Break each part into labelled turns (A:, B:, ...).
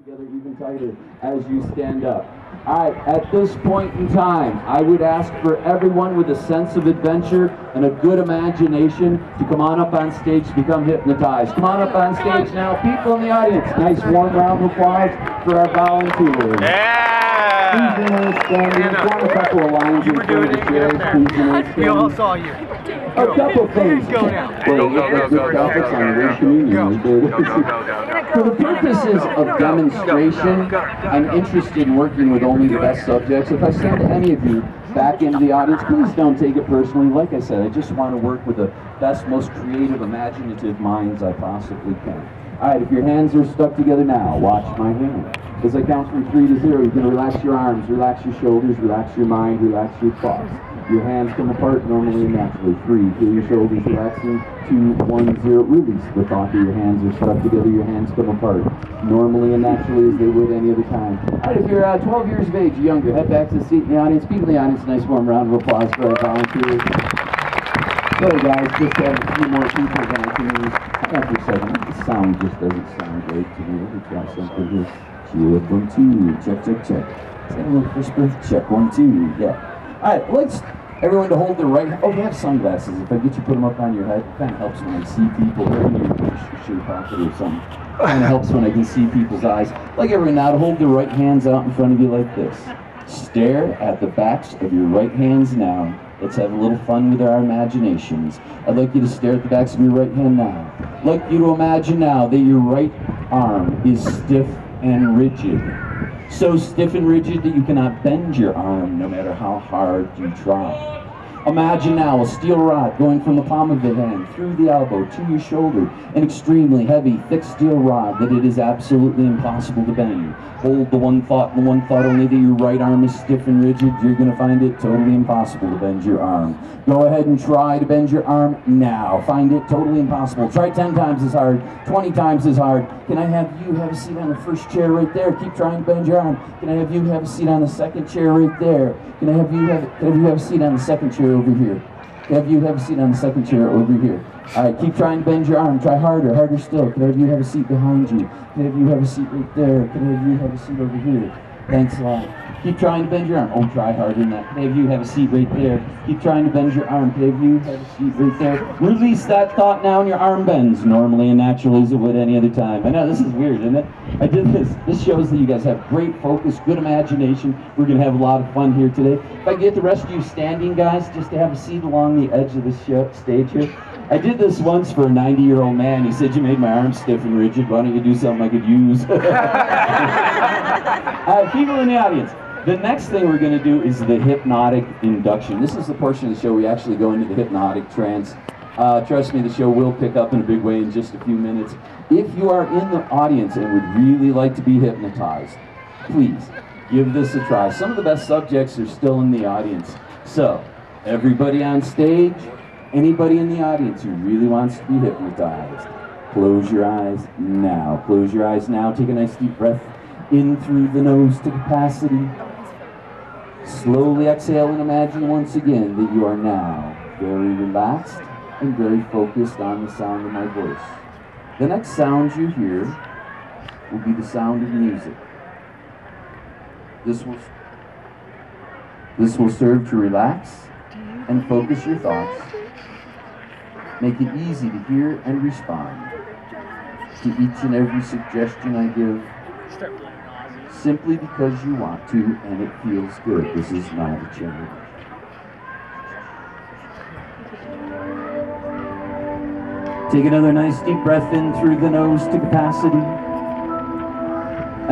A: Together even tighter as you stand up. All right, at this point in time, I would ask for everyone with a sense of adventure and a good imagination to come on up on stage to become hypnotized. Come on up on stage now. People in the audience, nice warm round of applause for our volunteers. Please remain standing. Form a couple of lines in front of the chairs. Please remain standing.
B: We all saw you.
A: A couple things.
B: Go now.
A: Well, the Catholics on the Holy Communion. For the purposes of demonstration, I'm interested in working with only the best subjects. If I send any of you back into the audience, please don't take it personally. Like I said, I just want to work with the best, most creative, imaginative minds I possibly can. All right, if your hands are stuck together now, watch my hand. As I count from 3 to 0, you can relax your arms, relax your shoulders, relax your mind, relax your thoughts. Your hands come apart normally and naturally. 3, feel your shoulders relaxing. 2, 1, 0, release the thought that your hands are stuck together, your hands come apart. Normally and naturally as they would any other time. All right, if you're 12 years of age or younger, head back to the seat in the audience. People in the audience, nice warm round of applause for our volunteers. So guys, just have a few more people than I can use. After a second, the sound just doesn't sound great to me. Let me try something here. Check 1, 2, check, check, check. Is that a little crisper? Check 1, 2, yeah. All right, let's everyone to hold their right. Oh, you have sunglasses. If I get you put them up on your head, it kind of helps when I see people. They're in your shoe pocket or something. Kind of helps when I can see people's eyes. Like everyone now to hold their right hands out in front of you like this. Stare at the backs of your right hands now. Let's have a little fun with our imaginations. I'd like you to stare at the backs of your right hand now. I'd like you to imagine now that your right arm is stiff and rigid. So stiff and rigid that you cannot bend your arm no matter how hard you try. Imagine now a steel rod going from the palm of the hand through the elbow to your shoulder, an extremely heavy, thick steel rod that it is absolutely impossible to bend. Hold the one thought and the one thought only that your right arm is stiff and rigid. You're going to find it totally impossible to bend your arm. Go ahead and try to bend your arm now. Find it totally impossible. Try 10 times as hard, 20 times as hard. Can I have you have a seat on the first chair right there? Keep trying to bend your arm. Can I have you have a seat on the second chair right there? Can I have you have a seat on the second chair over here? Can I have you have a seat on the second chair over here? All right, keep trying to bend your arm. Try harder, harder still. Can I have you have a seat behind you? Can I have you have a seat right there? Can I have you have a seat over here? Thanks a lot. Keep trying to bend your arm. Oh, try harder than that. Can I have you have a seat right there? Keep trying to bend your arm. Can I have you have a seat right there? Release that thought now and your arm bends normally and naturally as it would any other time. I know this is weird, isn't it? I did this. This shows that you guys have great focus, good imagination. We're going to have a lot of fun here today. If I can get the rest of you standing, guys, just to have a seat along the edge of the stage here. I did this once for a 90-year-old man. He said, you made my arms stiff and rigid. Why don't you do something I could use? People in the audience, the next thing we're going to do is the hypnotic induction. This is the portion of the show we actually go into the hypnotic trance. Trust me, the show will pick up in a big way in just a few minutes. If you are in the audience and would really like to be hypnotized, please give this a try. Some of the best subjects are still in the audience. So, everybody on stage, anybody in the audience who really wants to be hypnotized, close your eyes now. Close your eyes now. Take a nice deep breath in through the nose to capacity. Slowly exhale and imagine once again that you are now very relaxed and very focused on the sound of my voice. The next sound you hear will be the sound of music. This will serve to relax and focus your thoughts. Make it easy to hear and respond to each and every suggestion I give, simply because you want to and it feels good. This is not a challenge. Take another nice deep breath in through the nose to capacity.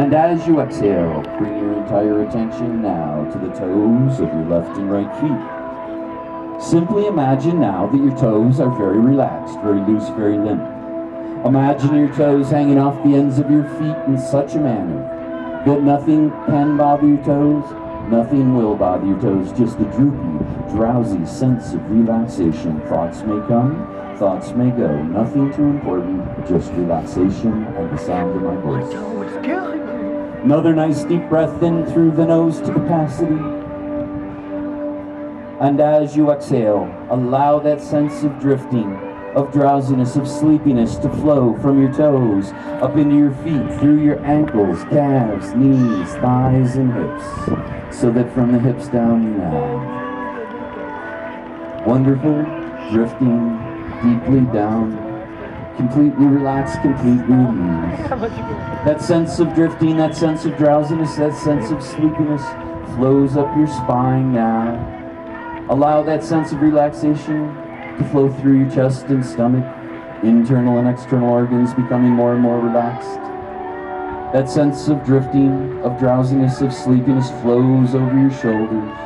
A: And as you exhale, bring your entire attention now to the toes of your left and right feet. Simply imagine now that your toes are very relaxed, very loose, very limp. Imagine your toes hanging off the ends of your feet in such a manner that nothing can bother your toes, nothing will bother your toes, just a droopy, drowsy sense of relaxation. Thoughts may come, thoughts may go, nothing too important, just relaxation and the sound of my voice. Another nice deep breath in through the nose to capacity. And as you exhale, allow that sense of drifting of drowsiness, of sleepiness to flow from your toes, up into your feet, through your ankles, calves, knees, thighs, and hips, so that from the hips down now. Wonderful, drifting deeply down, completely relaxed, completely at ease. That sense of drifting, that sense of drowsiness, that sense of sleepiness flows up your spine now. Allow that sense of relaxation to flow through your chest and stomach, internal and external organs becoming more and more relaxed. That sense of drifting, of drowsiness, of sleepiness flows over your shoulders,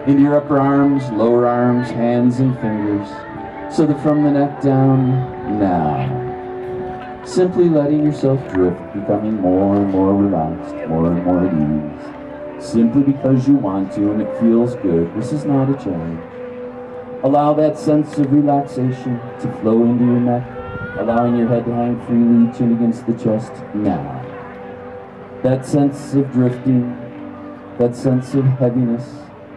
A: into your upper arms, lower arms, hands and fingers, so that from the neck down, now, simply letting yourself drift, becoming more and more relaxed, more and more at ease, simply because you want to and it feels good. This is not a challenge. Allow that sense of relaxation to flow into your neck, allowing your head to hang freely, chin against the chest, now. That sense of drifting, that sense of heaviness,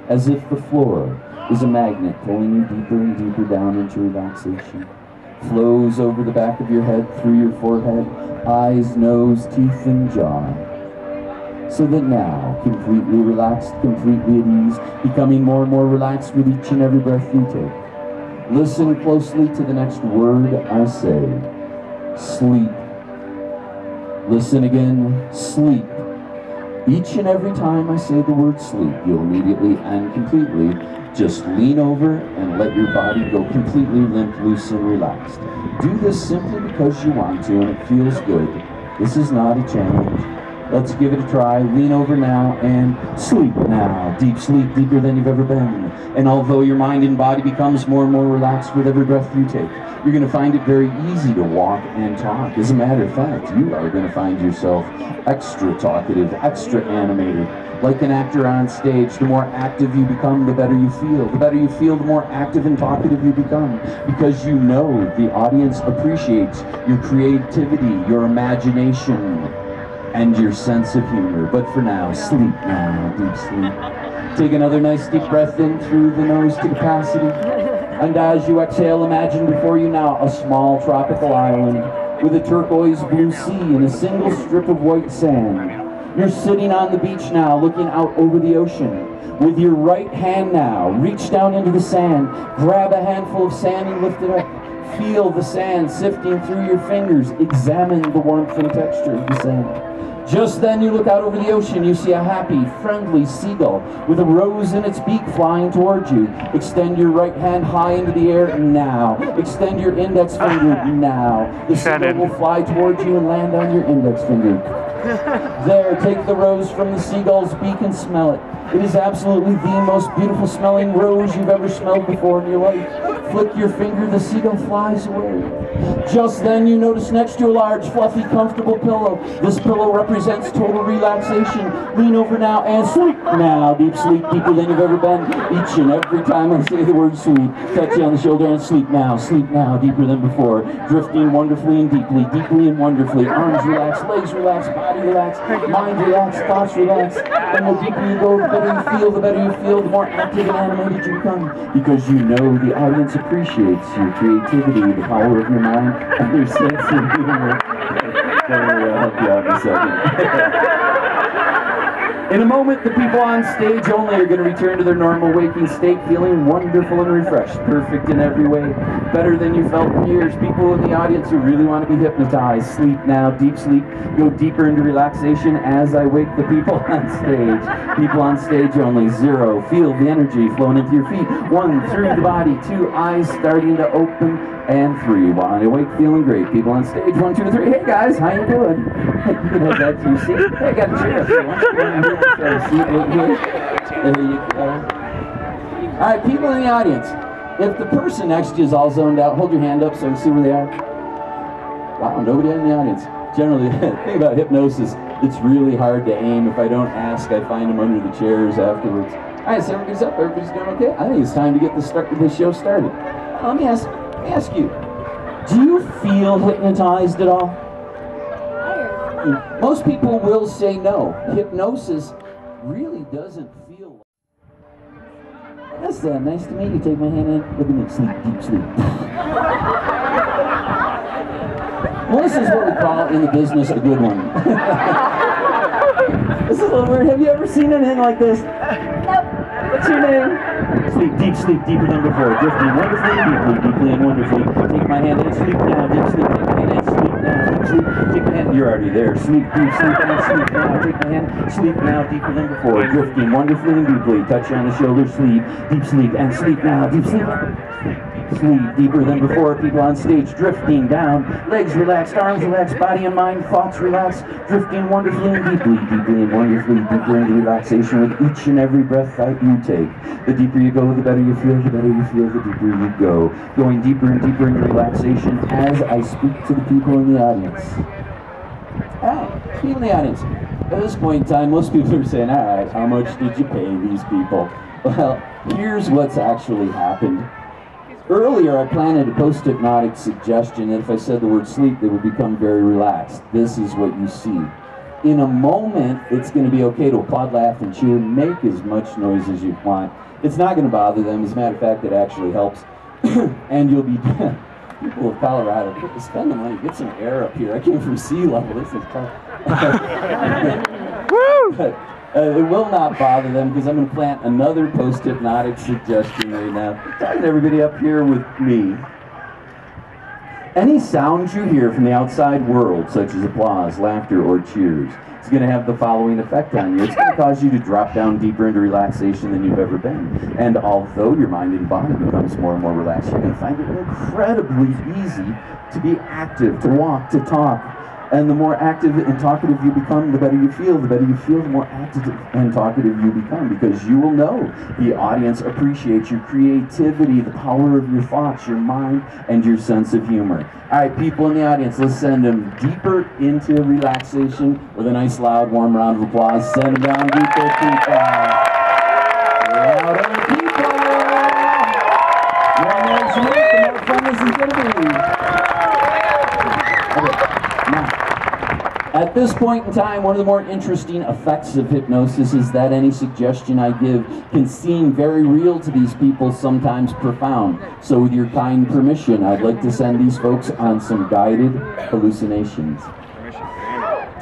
A: as if the floor is a magnet pulling you deeper and deeper down into relaxation, flows over the back of your head, through your forehead, eyes, nose, teeth, and jaw, so that now, completely relaxed, completely at ease, becoming more and more relaxed with each and every breath you take. Listen closely to the next word I say. Sleep. Listen again. Sleep. Each and every time I say the word sleep, you'll immediately and completely just lean over and let your body go completely limp, loose, and relaxed. Do this simply because you want to and it feels good. This is not a challenge. Let's give it a try. Lean over now and sleep now. Deep sleep, deeper than you've ever been. And although your mind and body becomes more and more relaxed with every breath you take, you're going to find it very easy to walk and talk. As a matter of fact, you are going to find yourself extra talkative, extra animated. Like an actor on stage, the more active you become, the better you feel. The better you feel, the more active and talkative you become. Because you know the audience appreciates your creativity, your imagination, and your sense of humor. But for now, sleep now, deep sleep. Take another nice deep breath in through the nose to capacity. And as you exhale, imagine before you now a small tropical island with a turquoise blue sea and a single strip of white sand. You're sitting on the beach now, looking out over the ocean. With your right hand now, reach down into the sand, grab a handful of sand and lift it up. Feel the sand sifting through your fingers. Examine the warmth and texture of the sand. Just then you look out over the ocean, you see a happy, friendly seagull with a rose in its beak flying towards you. Extend your right hand high into the air now. Extend your index finger now. The seagull will fly towards you and land on your index finger. There, take the rose from the seagull's beak and smell it. It is absolutely the most beautiful smelling rose you've ever smelled before in your life. Flick your finger, the seagull flies away. Just then you notice next to a large, fluffy, comfortable pillow. This pillow represents total relaxation. Lean over now and sleep now. Deep sleep, deeper than you've ever been. Each and every time I say the word sleep, touch you on the shoulder and sleep now, deeper than before. Drifting wonderfully and deeply, deeply and wonderfully. Arms relax, legs relax, body relax, mind relax, thoughts relax. And the deeper you go, the better you feel, the better you feel, the more active and animated you become. Because you know the audience appreciates your creativity, the power of your mind, and your sense of humor. Don't worry, I'll help you out in a second. In a moment, the people on stage only are going to return to their normal waking state, feeling wonderful and refreshed, perfect in every way, better than you felt in years. People in the audience who really want to be hypnotized, sleep now, deep sleep, go deeper into relaxation as I wake the people on stage. People on stage only. 0, feel the energy flowing into your feet. 1, through the body. 2, eyes starting to open. And 3, wide awake, feeling great. People on stage. 1, 2, 3. Hey guys, how you doing? You can head back to your seat. Hey, I got a chair if you want. Seat right here. There you go. All right, people in the audience. If the person next to you is all zoned out, hold your hand up so I can see where they are. Wow, nobody in the audience. Generally, the thing about hypnosis, it's really hard to aim. If I don't ask, I find them under the chairs afterwards. All right, so everybody's up. Everybody's doing okay? I think it's time to get the show started. Let me ask you, do you feel hypnotized at all? Most people will say no. Hypnosis really doesn't feel like... Yes, nice to meet you. Take my hand in. Look at me. Sleep, deep sleep. Well, this is what we call in the business a good one. This is a little weird. Have you ever seen anything like this? Nope. What's your name? Sleep, deeper than before. Drifting wonderfully, deeply and wonderfully. Take my hand in, sleep now, deep sleep. Take my hand in, sleep now, deep sleep. Take my hand, you're already there. Sleep, deep sleep, and sleep now. Take my hand, sleep now, deeper than before. Drifting wonderfully and deeply. Touch you on the shoulder, sleep, deep sleep, and sleep now, deep sleep. Sleep deeper than before. People on stage drifting down. Legs relaxed, arms relaxed, body and mind, thoughts relaxed. Drifting wonderfully and deeply and wonderfully deeper into relaxation with each and every breath that you take. The deeper you go, the better you feel, the better you feel, the deeper you go. Going deeper and deeper into relaxation as I speak to the people in the audience. Alright, people in the audience. At this point in time, most people are saying, alright, how much did you pay these people? Well, here's what's actually happened. Earlier, I planted a post-hypnotic suggestion that if I said the word sleep, they would become very relaxed. This is what you see. In a moment, it's going to be okay to applaud, laugh, and cheer. Make as much noise as you want. It's not going to bother them. As a matter of fact, it actually helps. And you'll be... People of Colorado, spend the money, get some air up here. I came from sea level. This is tough. Woo! It will not bother them because I'm going to plant another post-hypnotic suggestion right now. Talking to everybody up here with me. Any sounds you hear from the outside world, such as applause, laughter, or cheers, is going to have the following effect on you. It's going to cause you to drop down deeper into relaxation than you've ever been. And although your mind and body becomes more and more relaxed, you're going to find it incredibly easy to be active, to walk, to talk. And the more active and talkative you become, the better you feel. The better you feel, the more active and talkative you become, because you will know the audience appreciates your creativity, the power of your thoughts, your mind, and your sense of humor. All right, people in the audience, let's send them deeper into relaxation with a nice, loud, warm round of applause. Send them down deeper, people. Louder, people. The more noise you make, the more fun this is going to be. At this point in time, one of the more interesting effects of hypnosis is that any suggestion I give can seem very real to these people, sometimes profound. So with your kind permission, I'd like to send these folks on some guided hallucinations.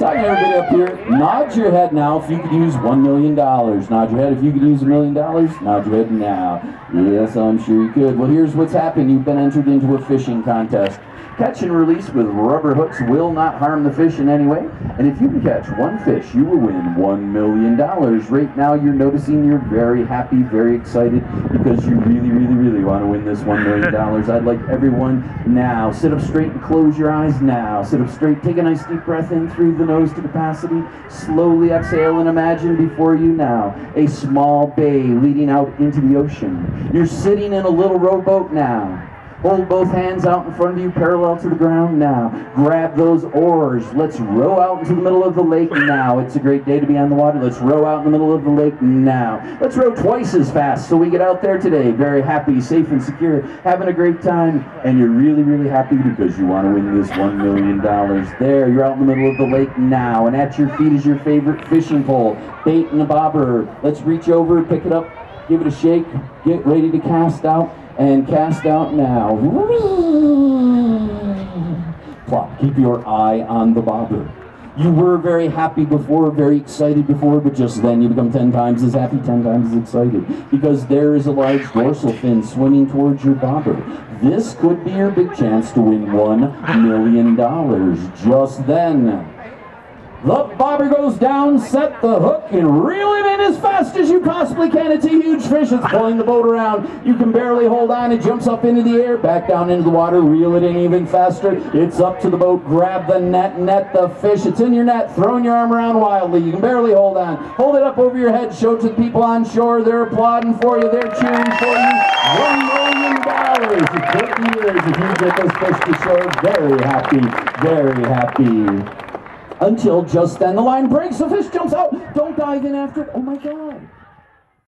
A: Talking to everybody up here, nod your head now if you could use $1 million. Nod your head if you could use $1 million. Nod your head now. Yes, I'm sure you could. Well, here's what's happened. You've been entered into a fishing contest. Catch and release with rubber hooks will not harm the fish in any way. And if you can catch one fish, you will win $1 million. Right now, you're noticing you're very happy, very excited, because you really want to win this $1 million. I'd like everyone now, sit up straight and close your eyes now. Sit up straight, take a nice deep breath in through the nose to capacity. Slowly exhale and imagine before you now a small bay leading out into the ocean. You're sitting in a little rowboat now. Hold both hands out in front of you, parallel to the ground now. Grab those oars. Let's row out into the middle of the lake now. It's a great day to be on the water. Let's row out in the middle of the lake now. Let's row twice as fast so we get out there today. Very happy, safe and secure, having a great time. And you're really happy because you want to win this $1 million. There, you're out in the middle of the lake now. And at your feet is your favorite fishing pole, bait and a bobber. Let's reach over, pick it up, give it a shake, get ready to cast out. And cast out now. Plop. Keep your eye on the bobber. You were very happy before, very excited before, but just then you become 10 times as happy, 10 times as excited. Because there is a large dorsal fin swimming towards your bobber. This could be your big chance to win $1 million. Just then, the bobber goes down, set the hook, and reel it in as fast as you possibly can. It's a huge fish. It's pulling the boat around. You can barely hold on. It jumps up into the air, back down into the water, reel it in even faster. It's up to the boat. Grab the net, net the fish. It's in your net, throwing your arm around wildly. You can barely hold on. Hold it up over your head. Show it to the people on shore. They're applauding for you. They're cheering for you. $1 million. It's 50 years if you get this fish to shore. Very happy, very happy. Until just then the line breaks, the fish jumps out. Don't dive in after it. Oh my God.